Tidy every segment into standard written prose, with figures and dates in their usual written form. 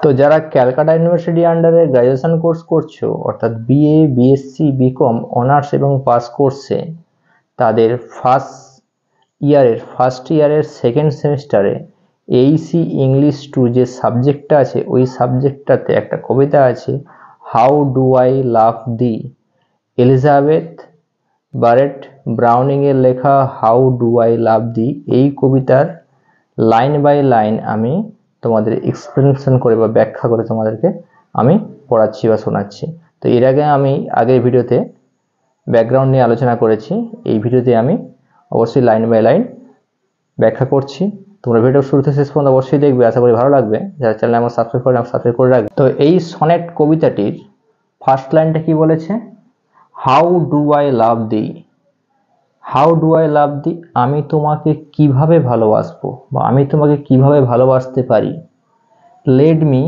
তো যারা ক্যালকাটা ইউনিভার্সিটি আন্ডারে গ্র্যাজুয়েশন কোর্স করছো অর্থাৎ বিএ, বিএসসি, বিকম অনার্স এবং পাস কোর্সে তাদের ফার্স্ট ইয়ারের সেকেন্ড সেমিস্টারে এইসি ইংলিশ 2 যে সাবজেক্টটা আছে ওই সাবজেক্টটাতে একটা কবিতা আছে, how do I love thee, Elizabeth Barrett Browning এর লেখা how do I love thee. এই কবিতার লাইন বাই লাইন আমি তোমাদের এক্সপ্লেনেশন করে বা ব্যাখ্যা করে তোমাদেরকে আমি পড়াচ্ছি বা শোনাচ্ছি। তো এর আগে আমি আগের ভিডিওতে ব্যাকগ্রাউন্ড নিয়ে আলোচনা করেছি, এই ভিডিওতে আমি অবশ্যই লাইন বাই লাইন ব্যাখ্যা করছি। তোমরা ভিডিও শুরু থেকে শেষ পর্যন্ত অবশ্যই দেখবে, আশা করি ভালো লাগবে। যারা চ্যানেল আমার সাবস্ক্রাইব করে সাবস্ক্রাইব করে রাখবে। তো এই সনেট কবিতাটির ফার্স্ট লাইনটা কি বলেছে, how do I love thee, how do I love thee, আমি তোমাকে কিভাবে ভালোবাসবো বা আমি তোমাকে কিভাবে ভালোবাসতে পারি। Let me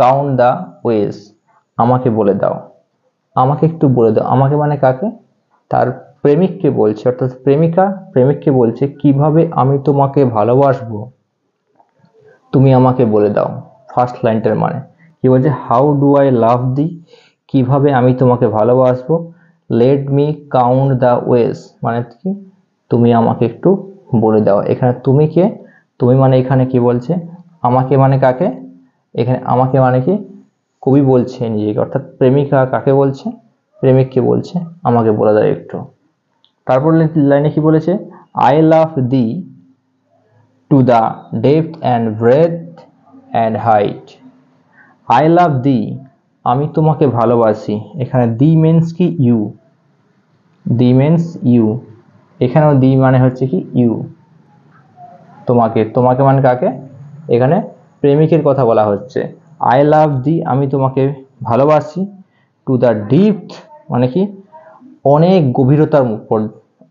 count the ways, আমাকে বলে দাও, আমাকে একটু বলে দাও। আমাকে মানে কাকে, তার প্রেমিককে বলছে, অর্থাৎ প্রেমিককে বলছে কিভাবে আমি তোমাকে ভালোবাসবো তুমি আমাকে বলে দাও। ফার্স্ট লাইনটার মানে কি বলছে, হাউ ডু আই লাভ দি, কিভাবে আমি তোমাকে ভালোবাসবো। Let me count the ways মানে কি, তুমি আমাকে একটু বলে দাও। এখানে তুমি কে, তুমি মানে এখানে কি বলছে, আমাকে মানে কাকে, এখানে আমাকে মানে কি কবি বলছে নিজেকে, অর্থাৎ প্রেমিকা কাকে বলছে, প্রেমিককে বলছে আমাকে বলে দাও একটু। তারপর লাইনে কি বলেছে, I love thee to the depth and breadth and height. I love thee, আমি তোমাকে ভালোবাসি। এখানে দি মিন্স কি ইউ, দি মিন্স ইউ, এখানেও দি মানে হচ্ছে কি ইউ, তোমাকে, তোমাকে মানে কাকে, এখানে প্রেমিকের কথা বলা হচ্ছে। আই লাভ দি, আমি তোমাকে ভালোবাসি। টু দ্য ডেপথ মানে কি অনেক গভীরতার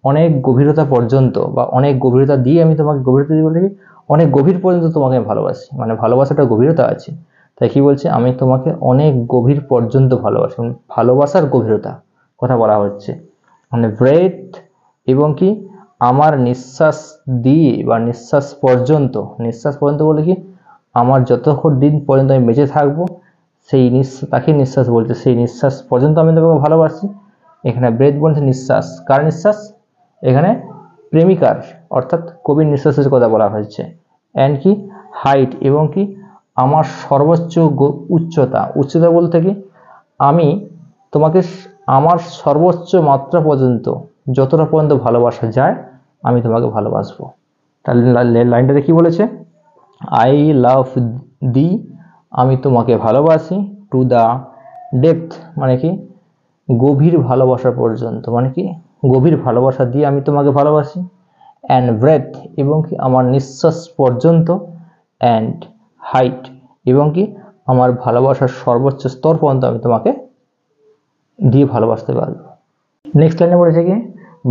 অনেক গভীরতা পর্যন্ত বা অনেক গভীরতা দিয়ে আমি তোমাকে, গভীরতা দিয়ে বলতে কি অনেক গভীর পর্যন্ত তোমাকে আমি ভালোবাসি, মানে ভালোবাসাটা গভীরতা আছে। তাই কি বলছে, আমি তোমাকে অনেক গভীর পর্যন্ত ভালোবাসি, ভালোবাসার গভীরতা কথা বলা হচ্ছে। মানে ব্রেথ এবং কি আমার নিঃশ্বাস দিয়ে বা নিঃশ্বাস পর্যন্ত, নিঃশ্বাস পর্যন্ত বলে কি আমার যতক্ষণ দিন পর্যন্ত আমি বেঁচে থাকবো সেই তাকে নিঃশ্বাস বলছে, সেই নিঃশ্বাস পর্যন্ত আমি তোমাকে ভালোবাসি। এখানে ব্রেথ বলছে নিঃশ্বাস, কার নিঃশ্বাস, এখানে প্রেমিকার অর্থাৎ কবির নিঃশ্বাসের কথা বলা হয়েছে। অ্যান্ড কি হাইট এবং কি আমার সর্বোচ্চ উচ্চতা, উচ্চতা বলতে কি আমি তোমাকে আমার সর্বোচ্চ মাত্রা পর্যন্ত যতটা পর্যন্ত ভালোবাসা যায় আমি তোমাকে ভালোবাসবো। তাহলে লাইনটাতে কি বলেছে, আই লাভ দি, আমি তোমাকে ভালোবাসি। টু দ্য ডেপথ মানে কি গভীর ভালোবাসা পর্যন্ত, মানে কি গভীর ভালোবাসা দিয়ে আমি তোমাকে ভালোবাসি। অ্যান্ড ব্রেথ এবং কি আমার নিঃশ্বাস পর্যন্ত। অ্যান্ড হাইট এবং কি আমার ভালোবাসার সর্বোচ্চ স্তর পর্যন্ত আমি তোমাকে দিয়ে ভালোবাসতে পারবো। নেক্সট লাইনে বলেছে কি,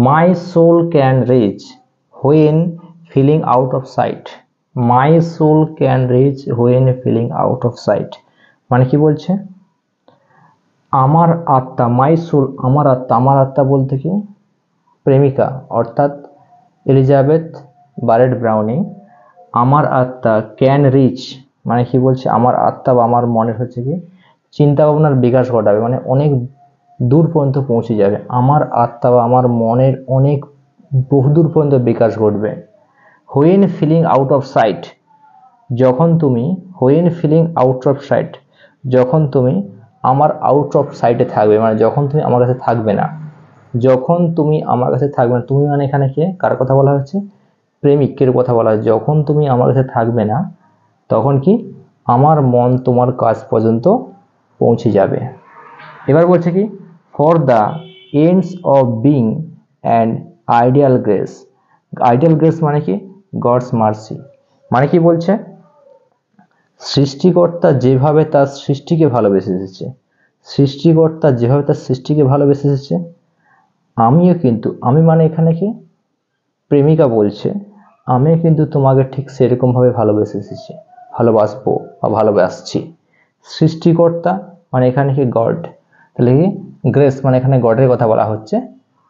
my soul can reach when feeling out of sight. My soul can reach when feeling out of sight মানে কি বলছে, আমার আত্মা, মাই সোল আমার আত্মা, আমার আত্মা বলতে কি প্রেমিকা অর্থাৎ এলিজাবেথ বারেট ব্রাউনিং, আমার আত্মা ক্যান রিচ মানে কি বলছে, আমার আত্মা বা আমার মনের হচ্ছে কি চিন্তা ভাবনার বিকাশ ঘটাবে, মানে অনেক দূর পর্যন্ত পৌঁছে যাবে। আমার আত্মা বা আমার মনের অনেক বহুদূর পর্যন্ত বিকাশ ঘটবে। When feeling out of sight, যখন তুমি, when feeling out of sight যখন তুমি আমার আউট অফ সাইটে থাকবে, মানে যখন তুমি আমার কাছে থাকবে না, যখন তুমি আমার কাছে থাকবে না, তুমি মানে এখানে কে, কার কথা বলা হচ্ছে, প্রেমিকের কথা বলা হচ্ছে। যখন তুমি আমার কাছে থাকবে না তখন কি আমার মন তোমার কাছ পর্যন্ত পৌঁছে যাবে। এবার বলছে কি, for the ends of being and ideal grace. Ideal grace মানে কি গডস মার্সি, মানে কি বলছে, সৃষ্টিকর্তা যেভাবে তার সৃষ্টিকে ভালোবেসে এসেছে, সৃষ্টিকর্তা যেভাবে তার সৃষ্টিকে ভালোবেসে এসেছে আমিও কিন্তু, আমি মানে এখানে কি প্রেমিকা বলছে, আমি কিন্তু তোমাকে ঠিক সেরকমভাবে ভালোবেসে এসেছি, ভালোবাসবো বা ভালোবাসছি। সৃষ্টিকর্তা মানে এখানে কি গড, তাহলে কি গ্রেস মানে এখানে গডের কথা বলা হচ্ছে।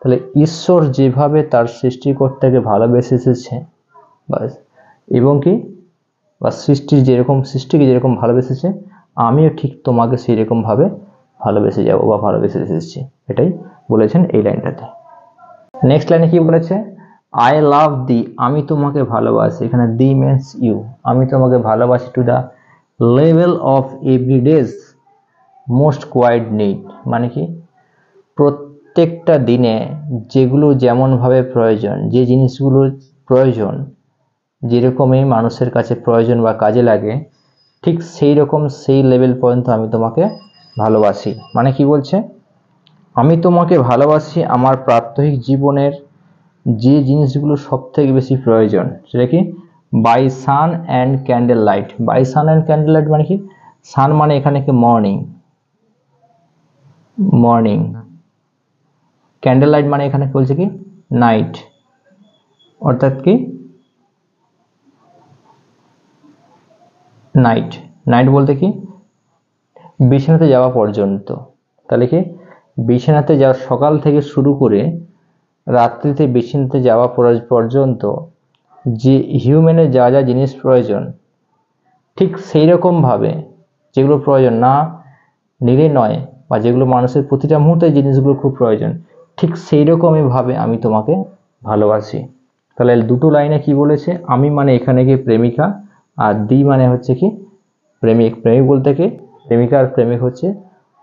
তাহলে ঈশ্বর যেভাবে তার সৃষ্টিকর্তাকে ভালোবেসে এসেছে বাস, এবং কি বা সৃষ্টিকে যেরকম ভালোবেসেছে আমিও ঠিক তোমাকে সেরকম ভাবে ভালোবেসে যাব বা ভালোবেসে এসেছি, এটাই বলেছেন এই লাইনটাতে। নেক্সট লাইনে কি বলেছে, আই লাভ দি, আমি তোমাকে ভালোবাসি, এখানে দি মিন্স ইউ, আমি তোমাকে ভালোবাসি to the level of everyday's most quiet need, মানে কি প্রত্যেকটা দিনে যেগুলো যেমনভাবে প্রয়োজন, যে জিনিসগুলো প্রয়োজন যেরকমই মানুষের কাছে প্রয়োজন বা কাজে লাগে, ঠিক সেই রকম সেই লেভেল পর্যন্ত আমি তোমাকে ভালোবাসি। মানে কি বলছে, আমি তোমাকে ভালোবাসি আমার প্রাত্যহিক জীবনের যে জিনিসগুলো সব থেকে বেশি প্রয়োজন, সেটা কি by sun and candle light. By sun and candle light মানে কি, সান মানে এখানে কি মর্নিং, মর্নিং, ক্যান্ডেল লাইট মানে এখানে বলছে কি নাইট, অর্থাৎ কি নাইট, নাইট বলতে কি বিছানাতে যাওয়া পর্যন্ত। তাহলে কি বিছানাতে যাওয়া সকাল থেকে শুরু করে রাত্রিতে বিছানাতে যাওয়া পর্যন্ত যে হিউম্যানের যা যা জিনিস প্রয়োজন, ঠিক সেই রকমভাবে যেগুলো প্রয়োজন না নিলে নয়, বা যেগুলো মানুষের প্রতিটা মুহূর্তে জিনিসগুলো খুব প্রয়োজন, ঠিক সেই রকমইভাবে আমি তোমাকে ভালোবাসি। তাহলে দুটো লাইনে কি বলেছে, আমি মানে এখানে কি প্রেমিকা, আর দি মানে হচ্ছে কি প্রেমিক। প্রেমিক বলতে কি প্রেমিকা, আর প্রেমিক হচ্ছে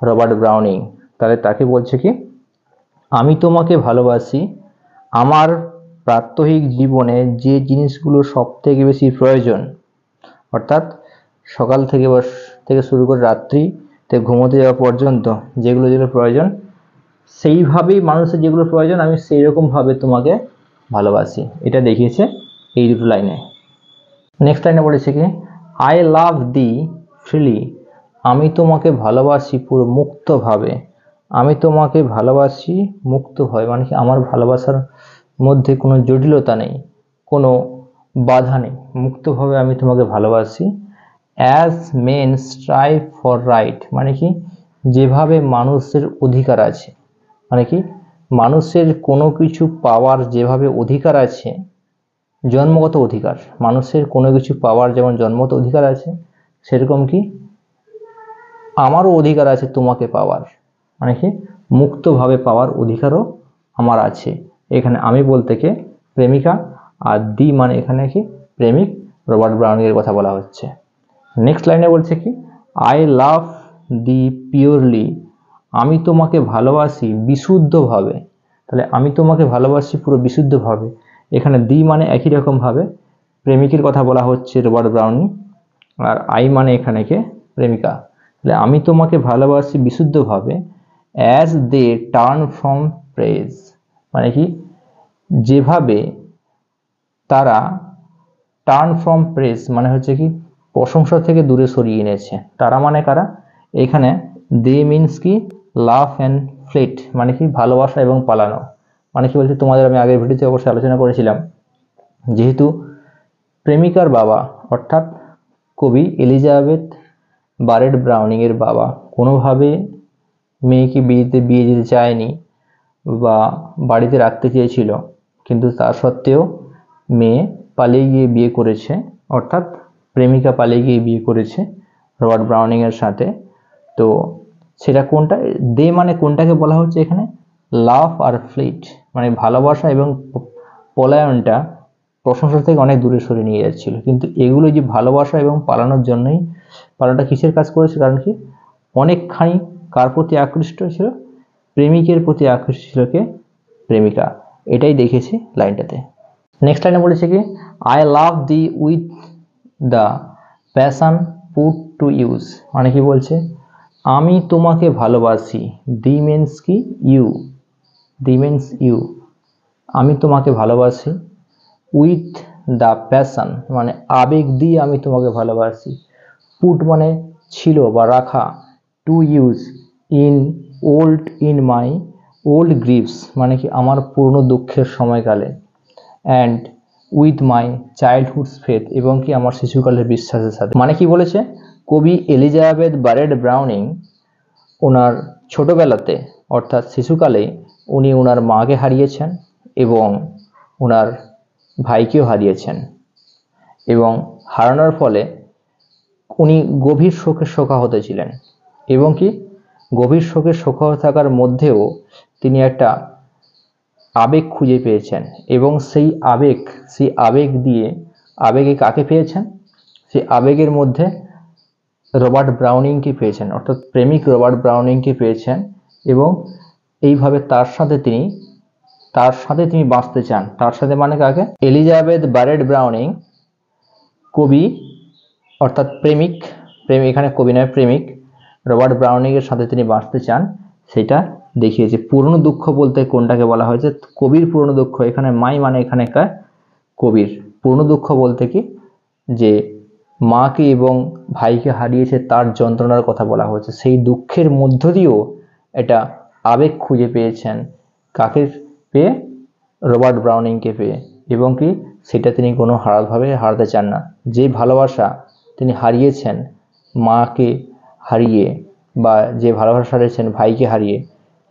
রবার্ট ব্রাউনিং। তাহলে তাকে বলছে কি আমি তোমাকে ভালোবাসি আমার প্রাত্যহিক জীবনে যে জিনিসগুলো সব থেকে বেশি প্রয়োজন, অর্থাৎ সকাল থেকে শুরু করে রাত্রিতে ঘুমোতে যাওয়া পর্যন্ত যেগুলো যেগুলো প্রয়োজন, সেইভাবেই মানুষের যেগুলো প্রয়োজন আমি সেই রকমভাবে তোমাকে ভালোবাসি। এটা দেখিয়েছে এই দুটো লাইনে। নেক্সট লাইনে বলেছে কি আই লাভ দি ফ্রিলি, আমি তোমাকে ভালোবাসি পুরো মুক্তভাবে। আমি তোমাকে ভালোবাসি মুক্তভাবে মানে কি আমার ভালোবাসার মধ্যে কোনো জটিলতা নেই, কোনো বাধা নেই, মুক্তভাবে আমি তোমাকে ভালোবাসি। As men strive for right, মানে কি যেভাবে মানুষের অধিকার আছে, মানে কি মানুষের কোনো কিছু পাওয়ার যেভাবে অধিকার আছে, জন্মগত অধিকার, মানুষের কোনো কিছু পাওয়ার যেমন জন্মগত অধিকার আছে, সেরকম কি আমারও অধিকার আছে তোমাকে পাওয়ার, মানে কি মুক্তভাবে পাওয়ার অধিকারও আমার আছে। এখানে আমি বলতে কি প্রেমিকা, আর দি মানে এখানে কি প্রেমিক, রবার্ট ব্রাউনিংয়ের কথা বলা হচ্ছে। নেক্সট লাইনে বলছে কি আই লাভ দি পিওরলি, আমি তোমাকে ভালোবাসি বিশুদ্ধভাবে। তাহলে আমি তোমাকে ভালোবাসি পুরো বিশুদ্ধভাবে, এখানে দি মানে একই রকমভাবে প্রেমিকের কথা বলা হচ্ছে রবার্ট ব্রাউনিং, আর আই মানে এখানে কে প্রেমিকা। তাহলে আমি তোমাকে ভালোবাসি বিশুদ্ধভাবে as they turn from praise, মানে কি যেভাবে তারা টার্ন ফ্রম প্রেজ মানে হচ্ছে কি প্রশংসা থেকে দূরে সরিয়ে এনেছে। তারা মানে কারা, এখানে দে মিনস কি লাভ অ্যান্ড ফ্লেট, মানে কি ভালোবাসা এবং পালানো। মানে কি বলছে তোমাদের আমি আগের ভিডিওতে অবশ্যই আলোচনা করেছিলাম, যেহেতু প্রেমিকার বাবা অর্থাৎ কবি এলিজাবেথ বারেট ব্রাউনিংয়ের বাবা কোনোভাবে মেয়েকে বিয়ে দিতে চায়নি বা বাড়িতে রাখতে চেয়েছিল, কিন্তু তা সত্ত্বেও মেয়ে পালিয়ে গিয়ে বিয়ে করেছে, অর্থাৎ প্রেমিকা পালিয়ে গিয়ে বিয়ে করেছে রবার্ট ব্রাউনিংয়ের সাথে। তো সেটা কোনটা, দে মানে কোনটাকে বলা হচ্ছে এখানে লাভ আর ফ্লিট, মানে ভালোবাসা এবং পলায়নটা প্রশংসা থেকে অনেক দূরে সরে নিয়ে যাচ্ছিল। কিন্তু এগুলো যে ভালোবাসা এবং পালানোর জন্যই, পালানোটা কিসের কাজ করেছে, কারণ কি অনেকখানি কার প্রতি আকৃষ্ট ছিল, প্রেমিকের প্রতি আকৃষ্ট ছিল কে প্রেমিকা। এটাই দেখেছি লাইনটাতে। নেক্সট লাইনে বলেছে কি I love thee with the passion put to use, মানে কি বলছে আমি তোমাকে ভালোবাসি, দি মিন্স কি ইউ, দি মিন্স ইউ, আমি তোমাকে ভালোবাসি উইথ দ্য প্যাশন মানে আবেগ দিয়ে আমি তোমাকে ভালোবাসি, পুট মানে ছিল বা রাখা, to use in my old Greaves মানে কি আমার পুরনো দুঃখের সময়কালে, অ্যান্ড উইথ মাই চাইল্ডহুডস ফেথ এবং কি আমার শিশুকালের বিশ্বাসের সাথে। মানে কি বলেছে কবি এলিজাবেথ বারেট ব্রাউনিং ওনার ছোটবেলাতে অর্থাৎ শিশুকালে উনি ওনার মাকে হারিয়েছেন এবং ওনার ভাইকেও হারিয়েছেন, এবং হারানোর ফলে উনি গভীর শোকে শোকাহত ছিলেন এবং কি গভীর শোকে শোকাহত থাকার মধ্যেও তিনি একটা আবেগ খুঁজে পেয়েছেন এবং সেই আবেগ দিয়ে আবেগে কাকে পেয়েছেন, সেই আবেগের মধ্যে রবার্ট ব্রাউনিংকে পেয়েছেন, অর্থাৎ প্রেমিক রবার্ট ব্রাউনিংকে পেয়েছেন এবং এইভাবে তার সাথে তিনি বাঁচতে চান। তার সাথে মানে কাকে? এলিজাবেথ বারেট ব্রাউনিং কবি অর্থাৎ প্রেমিক এখানে কবি নয়, প্রেমিক রবার্ট ব্রাউনিং এর সাথে তিনি বাঁচতে চান, সেটা দেখিয়েছে। পুরনো দুঃখ বলতে কোনটাকে বলা হয়েছে? কবির পুরনো দুঃখ। এখানে মাই মানে এখানে একটা কবির পুরনো দুঃখ বলতে কি, যে মাকে এবং ভাইকে হারিয়েছে তার যন্ত্রণার কথা বলা হয়েছে। সেই দুঃখের মধ্য দিয়েও এটা আবেগ খুঁজে পেয়েছেন, কাকে পেয়ে? রবার্ট ব্রাউনিংকে পেয়ে। এবং কি সেটা তিনি কোনো ভাবে হারাতে চান না। যে ভালোবাসা তিনি হারিয়েছেন মাকে হারিয়ে, বা যে ভালোবাসা হারিয়েছেন ভাইকে হারিয়ে,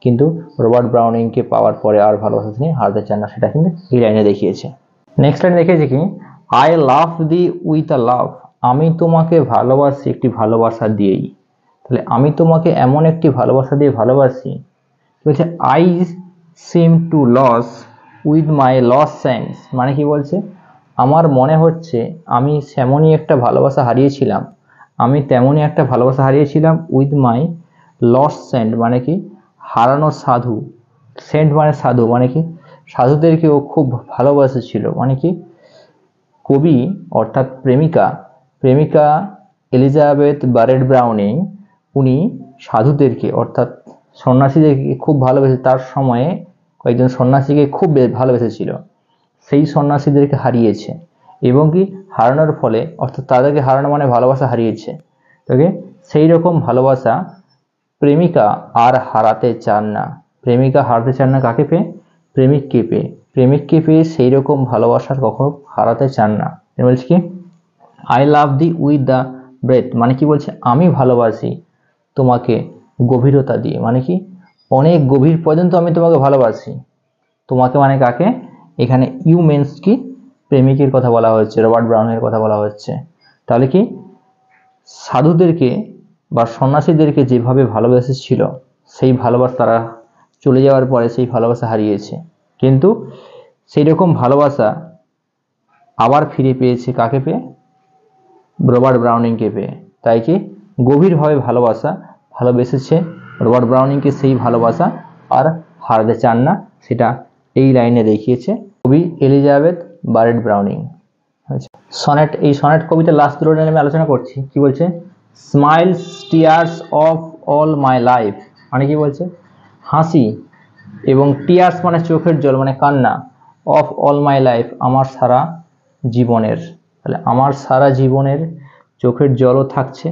কিন্তু রবার্ট ব্রাউনিংকে পাওয়ার পরে আর ভালোবাসা তিনি হারাতে চান না, সেটা কিন্তু এই লাইনে দেখিয়েছে। নেক্সট লাইন দেখিয়েছে কি, I love thee with a লাভ, আমি তোমাকে ভালোবাসি একটি ভালোবাসা দিয়েই। তাহলে আমি তোমাকে এমন একটি ভালোবাসা দিয়ে ভালোবাসি, বলছে I seem to lose with my lost saints, মানে কি বলছে? আমার মনে হচ্ছে আমি তেমনই একটা ভালোবাসা হারিয়েছিলাম, উইথ মাই লস সেন্ট, মানে কি হারানো সাধু, সেন্ট মানে সাধু, মানে কি সাধুদেরকে ও খুব ভালোবাসেছিল। মানে কি কবি অর্থাৎ প্রেমিকা এলিজাবেথ বারেট ব্রাউনিং উনি সাধুদেরকে অর্থাৎ সন্ন্যাসীদেরকে খুব ভালোবেসে, তার সময়ে কয়েকজন সন্ন্যাসীকে খুব ভালোবেসেছিল, সেই সন্ন্যাসীদেরকে হারিয়েছে এবং কি হারানোর ফলে, অর্থাৎ তাদেরকে হারানো মানে ভালোবাসা হারিয়েছে, তবে সেই রকম ভালোবাসা প্রেমিকা আর হারাতে চান না। কাকে পেয়ে? প্রেমিককে পেয়ে সেই রকম ভালোবাসার কখনো হারাতে চান না। বলছে কি I love thee with the breath, মানে কি বলছে? আমি ভালোবাসি তোমাকে গভীরতা দিয়ে, মানে কি অনেক গভীর পর্যন্ত আমি তোমাকে ভালোবাসি। তোমাকে মানে কাকে? এখানে ইউ মেন্স কি প্রেমিকের কথা বলা হচ্ছে, রবার্ট ব্রাউনের কথা বলা হচ্ছে। তাহলে কি সাধুদেরকে বা সন্ন্যাসীদেরকে যেভাবে ভালোবেসেছিল, সেই ভালোবাসা তারা চলে যাওয়ার পরে সেই ভালোবাসা হারিয়েছে, কিন্তু সেই রকম ভালোবাসা আবার ফিরে পেয়েছে কাকে পেয়ে? রবার্ট ব্রাউনিংকে পেয়ে। তাই কি গভীরভাবে ভালোবেসেছে রবার্ট ব্রাউনিংকে, সেই ভালোবাসা আর হারাতে চান না, সেটা এই লাইনে দেখিয়েছে কবি এলিজাবেথ বারেট ব্রাউনিং। সনেট, এই সনেট কবিতার লাস্ট দুটো লাইনে আমি আলোচনা করছি। কি বলছে? Smiles tears of all my life, মানে কি বলছে? হাসি এবং টিয়ার্স মানে চোখের জল, মানে কান্না, অফ অল মাই লাইফ আমার সারা জীবনের। তাহলে আমার সারা জীবনের চোখের জলও থাকছে,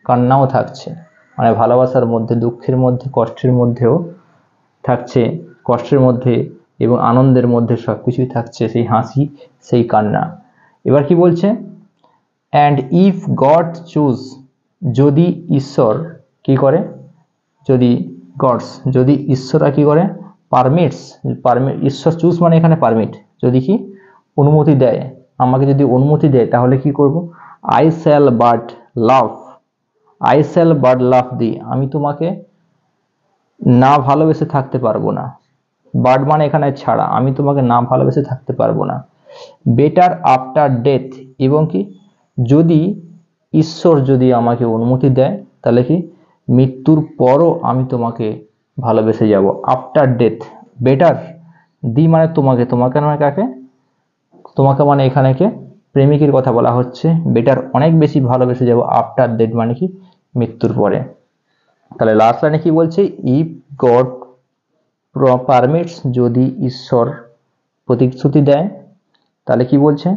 কান্নাও থাকছে, মানে ভালোবাসার মধ্যে, দুঃখের মধ্যে, কষ্টের মধ্যেও থাকছে, কষ্টের মধ্যে এবং আনন্দের মধ্যে সব কিছুই থাকছে, সেই হাসি, সেই কান্না। এবার কি বলছে? অ্যান্ড ইফ গড চুজ, যদি ঈশ্বর কি করে? যদি ঈশ্বররা কি করে? পারমিটস, ঈশ্বর চুজ মানে এখানে পারমিট, যদি কি অনুমতি দেয়, আমাকে যদি অনুমতি দেয়, তাহলে কি করব? I shall but love thee, আমি তোমাকে না ভালোবেসে থাকতে পারবো না। বাট মানে এখানে ছাড়া, আমি তোমাকে না ভালোবেসে থাকতে পারবো না। বেটার আফটার ডেথ, এবং কি যদি ঈশ্বর যদি আমাকে অনুমতি দেয়, তাহলে কি মৃত্যুর পরও আমি তোমাকে ভালোবেসে যাব। আফটার ডেথ, বেটার দি মানে তোমাকে মানে কাকে? তোমাকে মানে এখানে কে? প্রেমিকের কথা বলা হচ্ছে। বেটার অনেক বেশি ভালোবেসে যাব, আফটার ডেথ মানে কি মৃত্যুর পরে। তাহলে লাস্ট লাইনে কি বলছে? ইফ গড পারমিটস, যদি ঈশ্বর প্রতিশ্রুতি দেয়, তাহলে কি বলছে?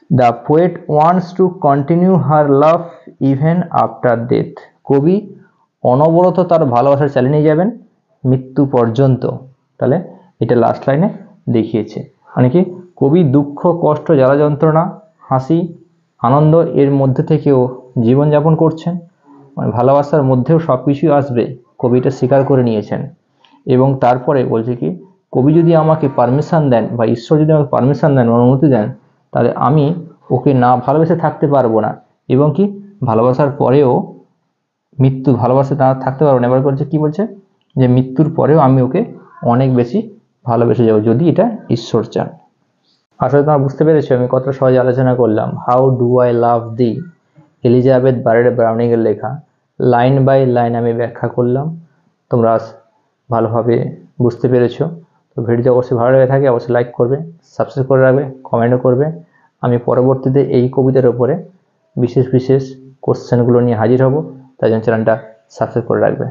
The poet wants to continue her love even after death, কবি অনবরত তার ভালোবাসা চালিয়ে নিয়ে যাবেন মৃত্যু পর্যন্ত। তাহলে এটা লাস্ট লাইনে দেখিয়েছে, মানে কি কবি দুঃখ, কষ্ট, জ্বালা যন্ত্রণা, হাসি, আনন্দ এর মধ্যে থেকেও জীবনযাপন করছেন, মানে ভালোবাসার মধ্যেও সব কিছুই আসবে, কবিটা স্বীকার করে নিয়েছেন। এবং তারপরে বলছে কি কবি যদি আমাকে পারমিশন দেন, বা ঈশ্বর যদি আমাকে পারমিশন দেন, অনুমতি দেন, তাহলে আমি ওকে না ভালোবেসে থাকতে পারবো না, এবং কি ভালোবাসার পরেও মৃত্যু, ভালোবাসা না থাকতে পারবো না, এবার বলছে কি বলছে যে মৃত্যুর পরেও আমি ওকে অনেক বেশি ভালোবেসে যাবো যদি এটা ঈশ্বর চান। আসলে তোমরা বুঝতে পেরেছো আমি কত সহজে আলোচনা করলাম। How do I love thee, Elizabeth Barrett Browning এর লেখা, লাইন বাই লাইন আমি ব্যাখ্যা করলাম। তোমরা ভালোভাবে বুঝতে পেরেছো। তো ভিডিওটি অবশ্যই ভালো লেগে থাকে অবশ্যই লাইক করবে, সাবস্ক্রাইব করে রাখবে, কমেন্টও করবে। আমি পরবর্তীতে এই কবিতার উপরে বিশেষ বিশেষ কোশ্চেনগুলো নিয়ে হাজির হব, তাই জন্য চ্যানেলটা সাবস্ক্রাইব করে রাখবে।